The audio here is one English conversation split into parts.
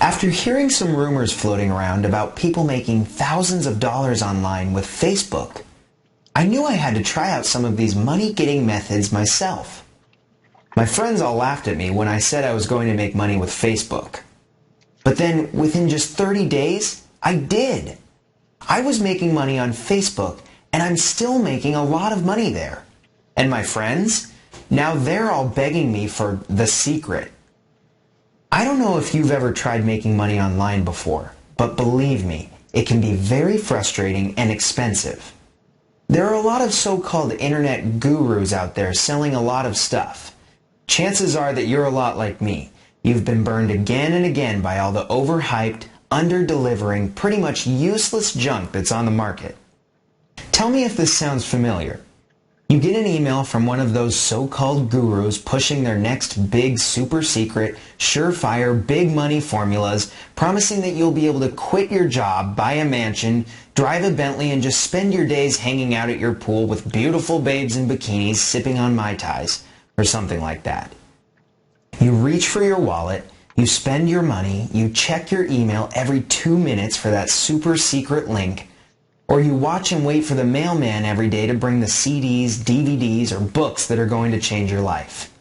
After hearing some rumors floating around about people making thousands of dollars online with Facebook, I knew I had to try out some of these money-getting methods myself. My friends all laughed at me when I said I was going to make money with Facebook. But then, within just 30 days, I did. I was making money on Facebook, and I'm still making a lot of money there. And my friends? Now they're all begging me for the secret. I don't know if you've ever tried making money online before, but believe me, it can be very frustrating and expensive. There are a lot of so-called internet gurus out there selling a lot of stuff. Chances are that you're a lot like me. You've been burned again and again by all the overhyped, under-delivering, pretty much useless junk that's on the market. Tell me if this sounds familiar. You get an email from one of those so-called gurus pushing their next big, super secret, surefire, big money formulas, promising that you'll be able to quit your job, buy a mansion, drive a Bentley, and just spend your days hanging out at your pool with beautiful babes in bikinis sipping on Mai Tais, or something like that. You reach for your wallet, you spend your money, you check your email every 2 minutes for that super secret link, or you watch and wait for the mailman every day to bring the CDs, DVDs, or books that are going to change your life.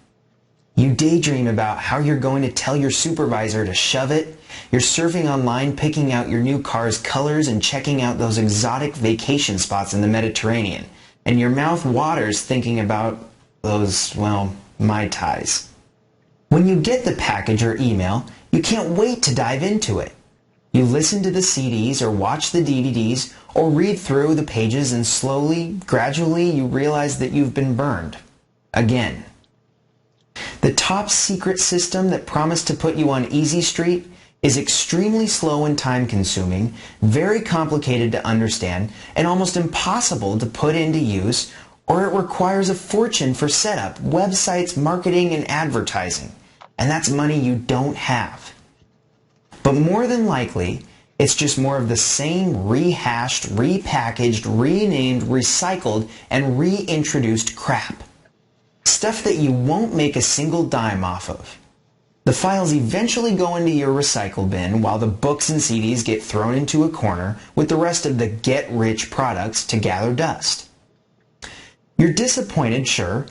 You daydream about how you're going to tell your supervisor to shove it. You're surfing online, picking out your new car's colors and checking out those exotic vacation spots in the Mediterranean. And your mouth waters thinking about those, well, Mai Tais. When you get the package or email, you can't wait to dive into it. You listen to the CDs or watch the DVDs or read through the pages, and slowly, gradually, you realize that you've been burned. Again. The top secret system that promised to put you on Easy Street is extremely slow and time-consuming, very complicated to understand, and almost impossible to put into use, or it requires a fortune for setup, websites, marketing, and advertising. And that's money you don't have. But more than likely, it's just more of the same rehashed, repackaged, renamed, recycled, and reintroduced crap. Stuff that you won't make a single dime off of. The files eventually go into your recycle bin while the books and CDs get thrown into a corner with the rest of the get-rich products to gather dust. You're disappointed, sure,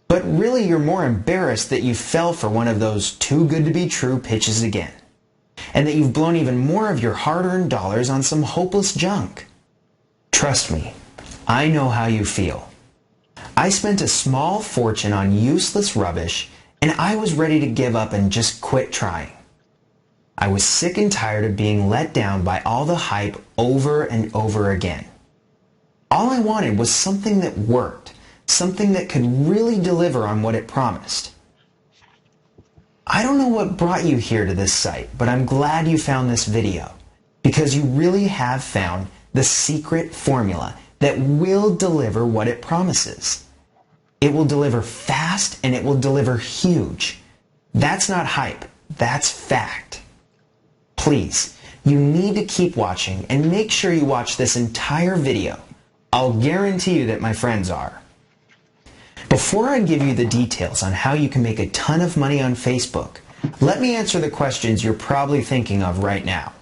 but really you're more embarrassed that you fell for one of those too-good-to-be-true pitches again. And that you've blown even more of your hard-earned dollars on some hopeless junk. Trust me, I know how you feel. I spent a small fortune on useless rubbish, and I was ready to give up and just quit trying. I was sick and tired of being let down by all the hype over and over again. All I wanted was something that worked, something that could really deliver on what it promised. I don't know what brought you here to this site, but I'm glad you found this video, because you really have found the secret formula that will deliver what it promises. It will deliver fast and it will deliver huge. That's not hype, that's fact. Please, you need to keep watching and make sure you watch this entire video. I'll guarantee you that my friends are. Before I give you the details on how you can make a ton of money on Facebook, let me answer the questions you're probably thinking of right now.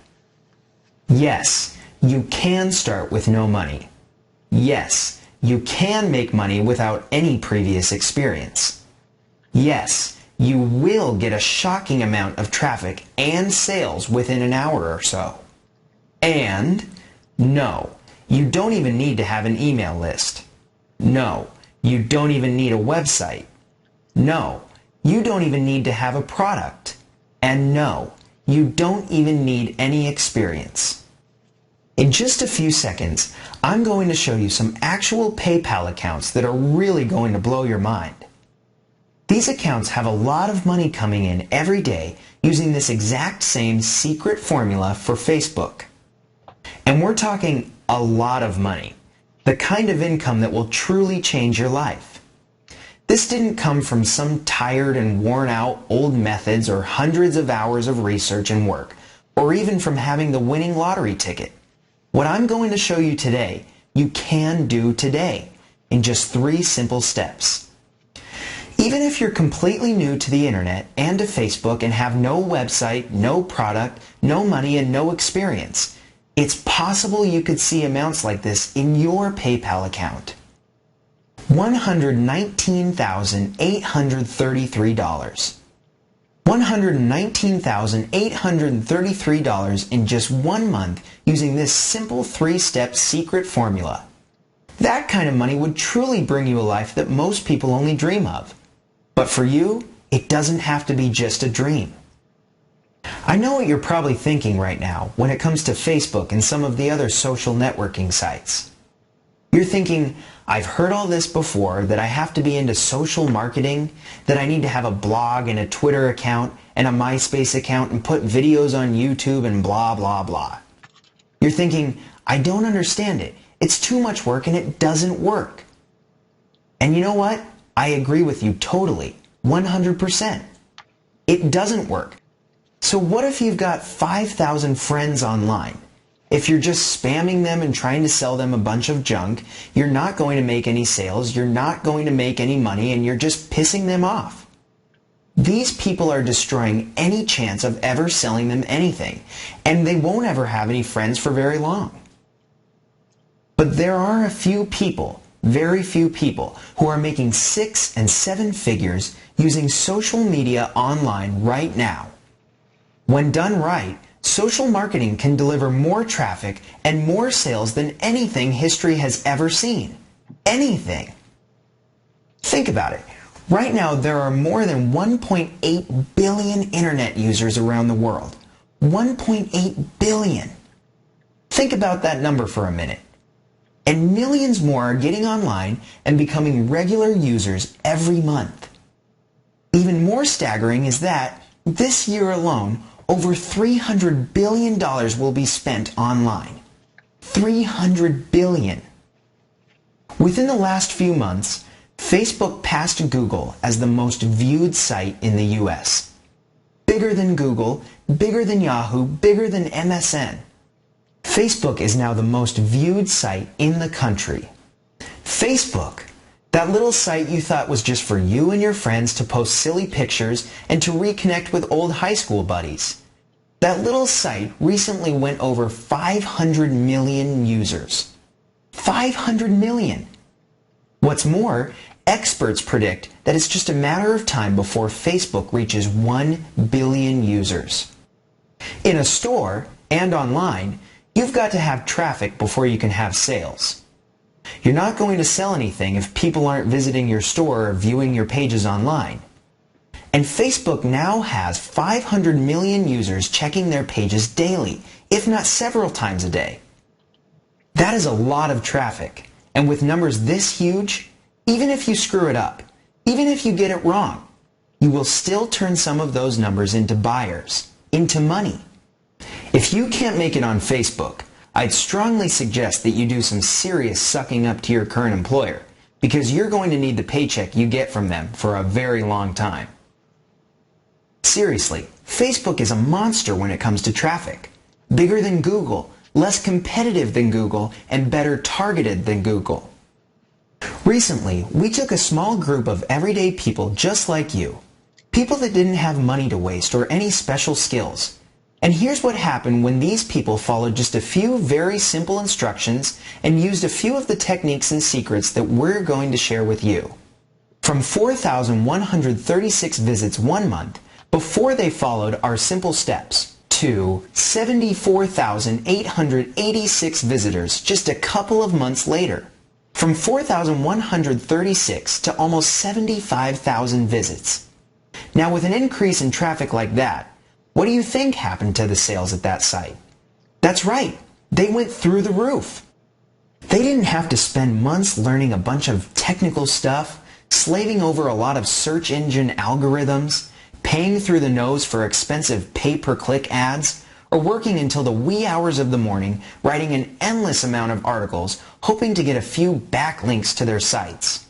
Yes, you can start with no money. Yes, you can make money without any previous experience. Yes, you will get a shocking amount of traffic and sales within an hour or so. And no, you don't even need to have an email list. No, you don't even need a website. No, you don't even need to have a product. And no, you don't even need any experience. In just a few seconds, I'm going to show you some actual PayPal accounts that are really going to blow your mind. These accounts have a lot of money coming in every day using this exact same secret formula for Facebook. And we're talking a lot of money. The kind of income that will truly change your life. This didn't come from some tired and worn out old methods or hundreds of hours of research and work, or even from having the winning lottery ticket. What I'm going to show you today, you can do today, in just 3 simple steps. Even if you're completely new to the internet and to Facebook and have no website, no product, no money, and no experience, it's possible you could see amounts like this in your PayPal account. $119,833. $119,833 in just 1 month using this simple 3-step secret formula. That kind of money would truly bring you a life that most people only dream of. But for you, it doesn't have to be just a dream. I know what you're probably thinking right now when it comes to Facebook and some of the other social networking sites. You're thinking, I've heard all this before, that I have to be into social marketing, that I need to have a blog and a Twitter account and a MySpace account and put videos on YouTube and blah, blah, blah. You're thinking, I don't understand it. It's too much work and it doesn't work. And you know what? I agree with you totally, 100%. It doesn't work. So what if you've got 5,000 friends online? If you're just spamming them and trying to sell them a bunch of junk, you're not going to make any sales, you're not going to make any money, and you're just pissing them off. These people are destroying any chance of ever selling them anything, and they won't ever have any friends for very long. But there are a few people, very few people, who are making 6 and 7 figures using social media online right now. When done right, social marketing can deliver more traffic and more sales than anything history has ever seen. Anything. Think about it. Right now, there are more than 1.8 billion internet users around the world. 1.8 billion. Think about that number for a minute. And millions more are getting online and becoming regular users every month. Even more staggering is that, this year alone, over $300 billion will be spent online. $300 billion. Within the last few months, Facebook passed Google as the most viewed site in the US. Bigger than Google, bigger than Yahoo, bigger than MSN. Facebook is now the most viewed site in the country. Facebook, that little site you thought was just for you and your friends to post silly pictures and to reconnect with old high school buddies. That little site recently went over 500 million users. 500 million! What's more, experts predict that it's just a matter of time before Facebook reaches 1 billion users. In a store and online, you've got to have traffic before you can have sales. You're not going to sell anything if people aren't visiting your store or viewing your pages online. And Facebook now has 500 million users checking their pages daily, if not several times a day. That is a lot of traffic, and with numbers this huge, even if you screw it up, even if you get it wrong, you will still turn some of those numbers into buyers, into money. If you can't make it on Facebook, I'd strongly suggest that you do some serious sucking up to your current employer, because you're going to need the paycheck you get from them for a very long time. Seriously, Facebook is a monster when it comes to traffic. Bigger than Google, less competitive than Google, and better targeted than Google. Recently, we took a small group of everyday people just like you. People that didn't have money to waste or any special skills. And here's what happened when these people followed just a few very simple instructions and used a few of the techniques and secrets that we're going to share with you. From 4,136 visits 1 month, before they followed our simple steps, to 74,886 visitors just a couple of months later. From 4,136 to almost 75,000 visits. Now with an increase in traffic like that, what do you think happened to the sales at that site? That's right, they went through the roof. They didn't have to spend months learning a bunch of technical stuff, slaving over a lot of search engine algorithms, paying through the nose for expensive pay-per-click ads, or working until the wee hours of the morning writing an endless amount of articles hoping to get a few backlinks to their sites.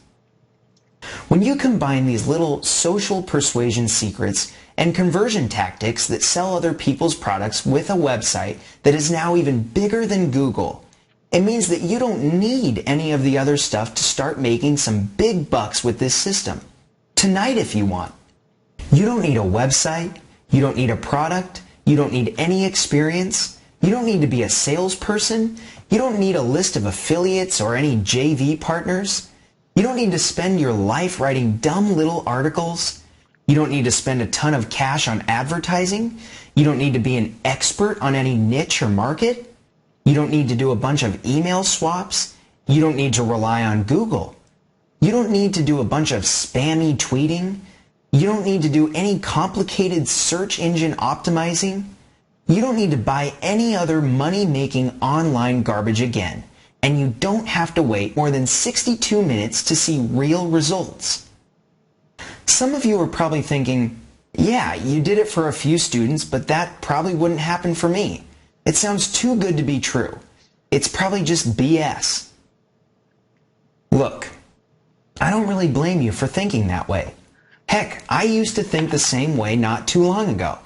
When you combine these little social persuasion secrets and conversion tactics that sell other people's products with a website that is now even bigger than Google, it means that you don't need any of the other stuff to start making some big bucks with this system. tonight if you want. You don't need a website. You don't need a product. You don't need any experience. You don't need to be a salesperson. You don't need a list of affiliates or any JV partners. You don't need to spend your life writing dumb little articles. You don't need to spend a ton of cash on advertising. You don't need to be an expert on any niche or market. You don't need to do a bunch of email swaps. You don't need to rely on Google. You don't need to do a bunch of spammy tweeting. You don't need to do any complicated search engine optimizing. You don't need to buy any other money-making online garbage again. And you don't have to wait more than 62 minutes to see real results. Some of you are probably thinking, yeah, you did it for a few students, but that probably wouldn't happen for me. It sounds too good to be true. It's probably just BS. Look, I don't really blame you for thinking that way. Heck, I used to think the same way not too long ago,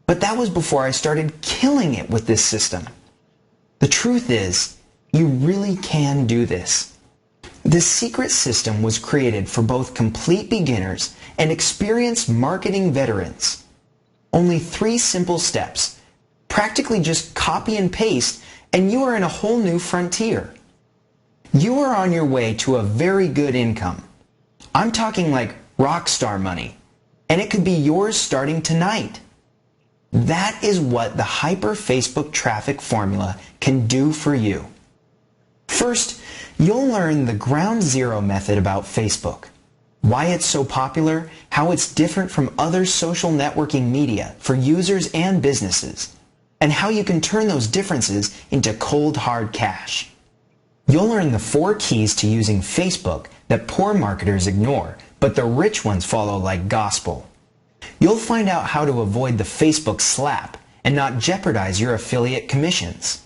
but that was before I started killing it with this system. The truth is, you really can do this. This secret system was created for both complete beginners and experienced marketing veterans. Only 3 simple steps. Practically just copy and paste, and you are in a whole new frontier. You are on your way to a very good income. I'm talking like rock star money, and it could be yours starting tonight. That is what the Hyper Facebook Traffic Formula can do for you. First, you'll learn the ground zero method about Facebook, why it's so popular, how it's different from other social networking media for users and businesses, and how you can turn those differences into cold hard cash. You'll learn the 4 keys to using Facebook that poor marketers ignore, but the rich ones follow like gospel. You'll find out how to avoid the Facebook slap and not jeopardize your affiliate commissions,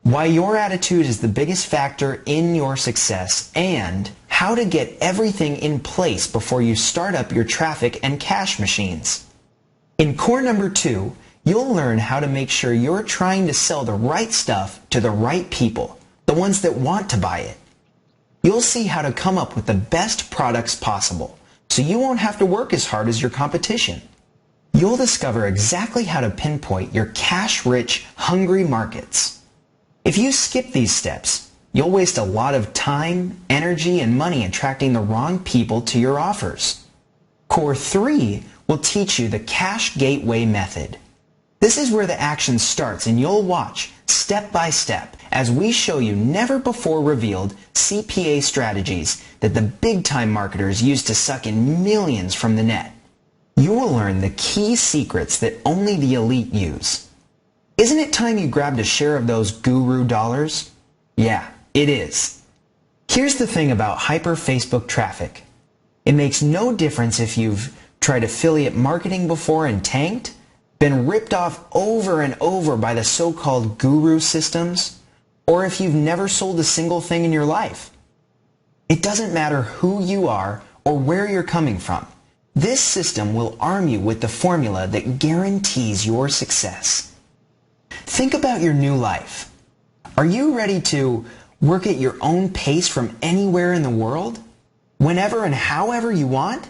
why your attitude is the biggest factor in your success, and how to get everything in place before you start up your traffic and cash machines. In core number 2, you'll learn how to make sure you're trying to sell the right stuff to the right people, the ones that want to buy it. You'll see how to come up with the best products possible, so you won't have to work as hard as your competition. You'll discover exactly how to pinpoint your cash-rich, hungry markets. If you skip these steps, you'll waste a lot of time, energy, and money attracting the wrong people to your offers. Core 3 will teach you the Cash Gateway method. This is where the action starts, and you'll watch, step by step, as we show you never-before-revealed CPA strategies that the big-time marketers use to suck in millions from the net. You will learn the key secrets that only the elite use. Isn't it time you grabbed a share of those guru dollars? Yeah, it is. Here's the thing about Hyper Facebook Traffic. It makes no difference if you've tried affiliate marketing before and tanked, been ripped off over and over by the so-called guru systems, or if you've never sold a single thing in your life. It doesn't matter who you are or where you're coming from. This system will arm you with the formula that guarantees your success. Think about your new life. Are you ready to work at your own pace from anywhere in the world? Whenever and however you want?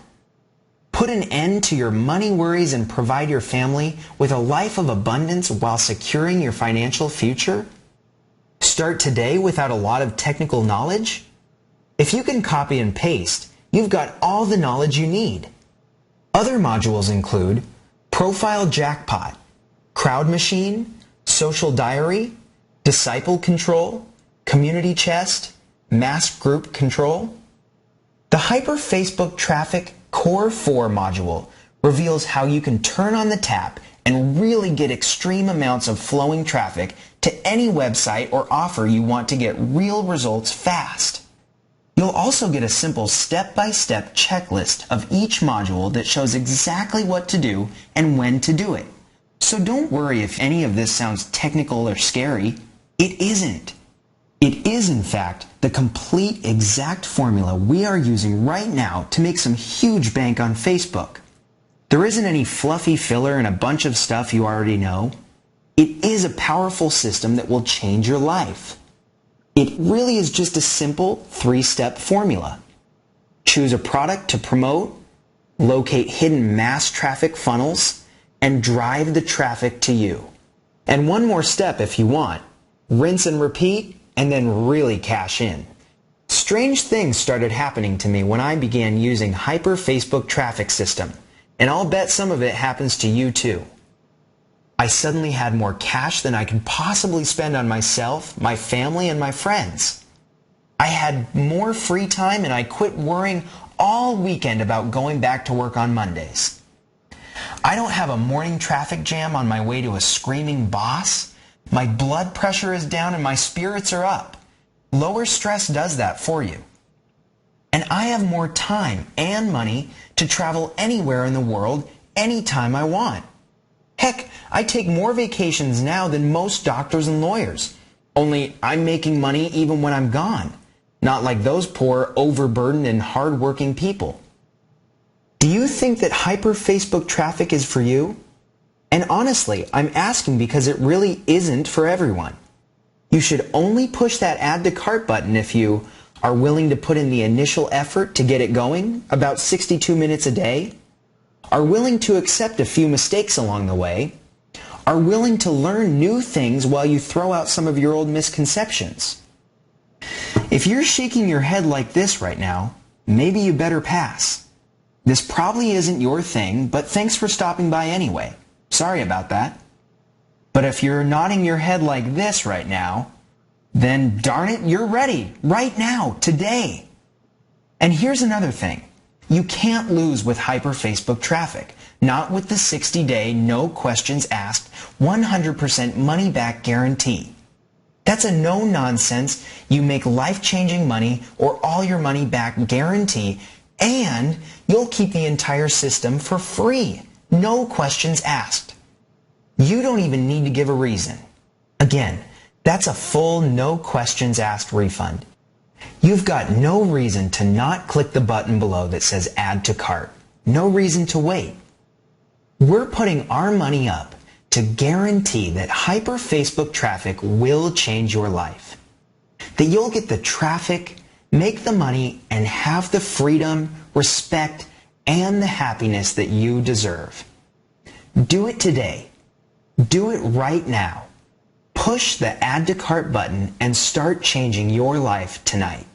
Put an end to your money worries and provide your family with a life of abundance while securing your financial future? Start today without a lot of technical knowledge? If you can copy and paste, you've got all the knowledge you need. Other modules include Profile Jackpot, Crowd Machine, Social Diary, Disciple Control, Community Chest, Mass Group Control. The Hyper Facebook Traffic Core 4 module reveals how you can turn on the tap and really get extreme amounts of flowing traffic to any website or offer you want to get real results fast. You'll also get a simple step-by-step checklist of each module that shows exactly what to do and when to do it. So don't worry if any of this sounds technical or scary. It isn't. It is, in fact, the complete exact formula we are using right now to make some huge bank on Facebook. There isn't any fluffy filler and a bunch of stuff you already know. It is a powerful system that will change your life. It really is just a simple 3-step formula. Choose a product to promote, locate hidden mass traffic funnels, and drive the traffic to you. And one more step if you want. Rinse and repeat, and then really cash in. Strange things started happening to me when I began using Hyper Facebook Traffic System, and I'll bet some of it happens to you too. I suddenly had more cash than I could possibly spend on myself, my family, and my friends. I had more free time and I quit worrying all weekend about going back to work on Mondays. I don't have a morning traffic jam on my way to a screaming boss. My blood pressure is down and my spirits are up. Lower stress does that for you. And I have more time and money to travel anywhere in the world anytime I want. Heck, I take more vacations now than most doctors and lawyers. Only I'm making money even when I'm gone. Not like those poor, overburdened, and hard-working people. Do you think that hyper Facebook traffic is for you? And honestly, I'm asking because it really isn't for everyone. You should only push that add to cart button if you are willing to put in the initial effort to get it going, about 62 minutes a day, are willing to accept a few mistakes along the way, are willing to learn new things while you throw out some of your old misconceptions. If you're shaking your head like this right now, maybe you better pass. This probably isn't your thing, but thanks for stopping by anyway. Sorry about that. But if you're nodding your head like this right now, then darn it, you're ready, right now, today. And here's another thing. You can't lose with hyper Facebook traffic, not with the 60-day, no questions asked, 100% money back guarantee. That's a no-nonsense, you make life-changing money or all your money back guarantee, and you'll keep the entire system for free, no questions asked. You don't even need to give a reason. Again, that's a full no questions asked refund. You've got no reason to not click the button below that says add to cart. No reason to wait. We're putting our money up to guarantee that hyper Facebook traffic will change your life. That you'll get the traffic, make the money, and have the freedom, respect, and the happiness that you deserve. Do it today. Do it right now. Push the add to cart button and start changing your life tonight.